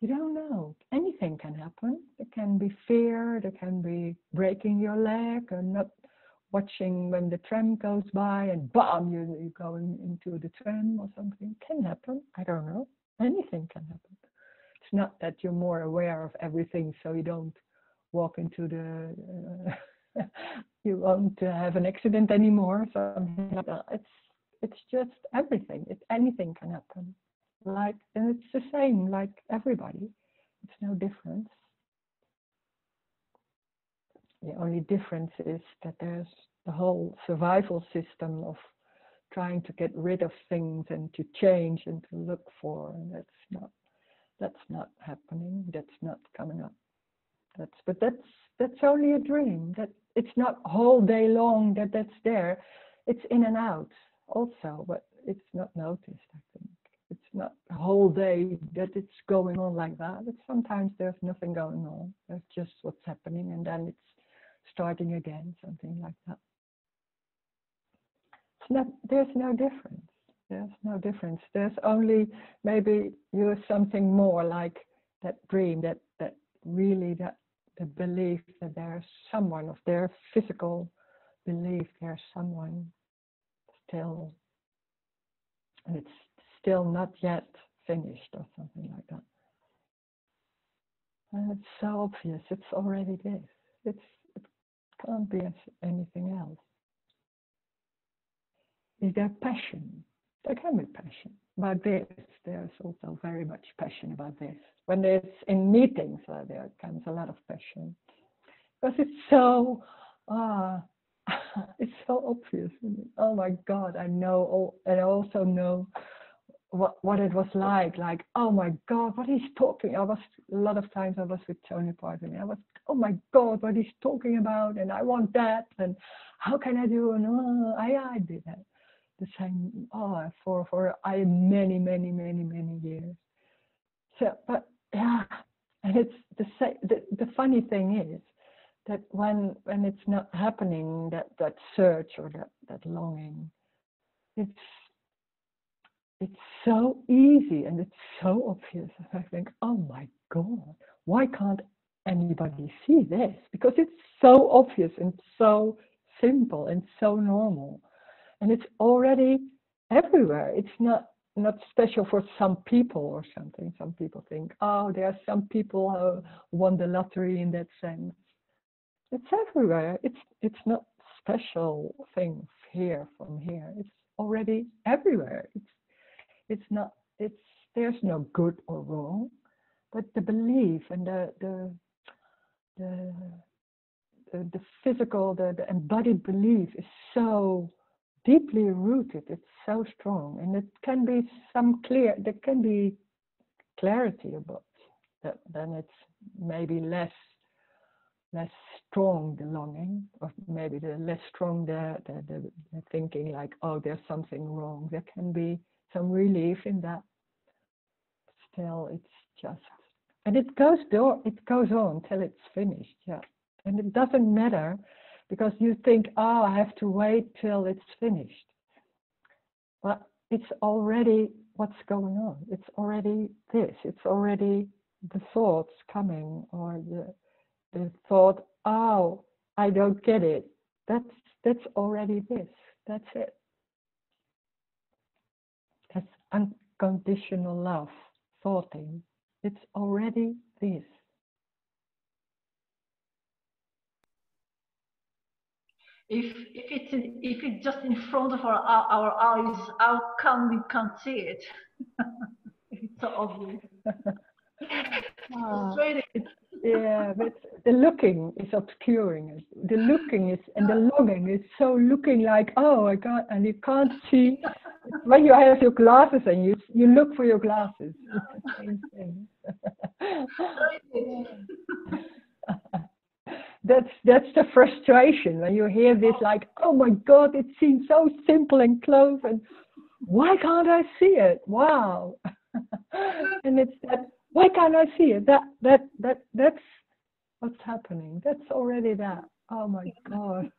You don't know. Anything can happen. There can be fear, there can be breaking your leg, or not watching when the tram goes by and bam, you're going into the tram or something. Can happen. I don't know. Anything can happen. It's not that you're more aware of everything, so you don't walk into the you won't have an accident anymore, something like that. It's just everything. Anything can happen, like, and it's the same like everybody. It's no difference. The only difference is that there's the whole survival system of trying to get rid of things and to change and to look for, and that's not happening. That's not coming up. That's only a dream. That it's not whole day long that's there. It's in and out also, but it's not noticed, I think. It's not a whole day that it's going on like that. It's sometimes there's nothing going on. There's just what's happening, and then it's starting again, something like that. There's no difference. There's no difference. There's only maybe you're something more like that dream, that really that the belief that there's someone, of their physical belief, there's someone still, and it's still not yet finished or something like that. And it's so obvious. It's already this. It can't be anything else. Is there passion? There can be passion about this. There's also very much passion about this. When it's in meetings, there comes a lot of passion, because it's so it's so obvious. Oh my God, I know, and I also know what it was like. Like, oh my God, what he's talking. A lot of times I was with Tony Parton. I was, oh my God, what he's talking about, and I want that, and how can I do? And I did that. The same for many years. So, but yeah, and it's the funny thing is that when it's not happening, that search or that longing, it's so easy and it's so obvious. I think, oh my God, why can't anybody see this? Because it's so obvious and so simple and so normal. And it's already everywhere. It's not special for some people or something. Some people think, oh, there are some people who won the lottery in that sense. It's everywhere. It's not special thing here from here. It's already everywhere. It's not. There's no good or wrong, but the belief and the physical, the embodied belief is so deeply rooted. It's so strong, and it can be there can be clarity about that. Then it's maybe less strong, the longing, or maybe the less strong the thinking, like, oh, there's something wrong. There can be some relief in that. Still, it's just, and it goes on till it's finished. Yeah, and it doesn't matter. Because you think, oh, I have to wait till it's finished. But it's already what's going on. It's already this. It's already the thoughts coming, or the thought, oh, I don't get it. That's that's already this. That's it. That's unconditional love, thoughting. It's already this. If it's just in front of our eyes, how come we can't see it? It's so obvious. Yeah, but the looking is obscuring it. The looking is, and the longing is so looking like, oh my God, and you can't see. When you have your glasses and you look for your glasses, it's the same thing. That's the frustration when you hear this, like, oh my God, it seems so simple and close, and why can't I see it? Wow. And it's that, why can't I see it? That's what's happening. That's already that. Oh my God.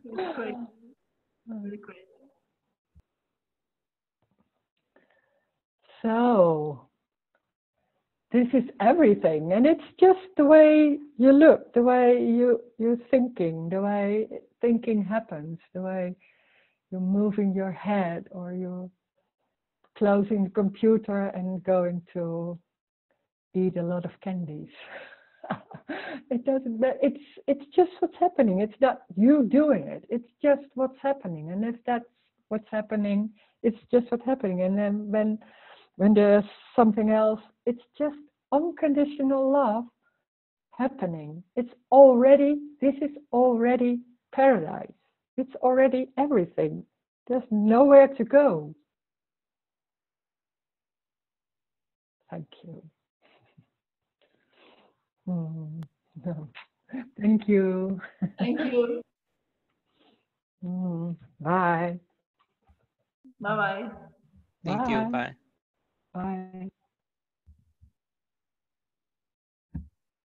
It's great. Really great. So this is everything, and it's just the way you look, the way you're thinking, the way thinking happens, the way you're moving your head, or you're closing the computer and going to eat a lot of candies. It doesn't matter. It's just what's happening. It's not you doing it. It's just what's happening. And if that's what's happening, it's just what's happening. And then when there's something else, it's just unconditional love happening. It's already, this is already paradise. It's already everything. There's nowhere to go. Thank you. Thank you. Thank you. Bye. Bye-bye. Thank you. Bye. Bye.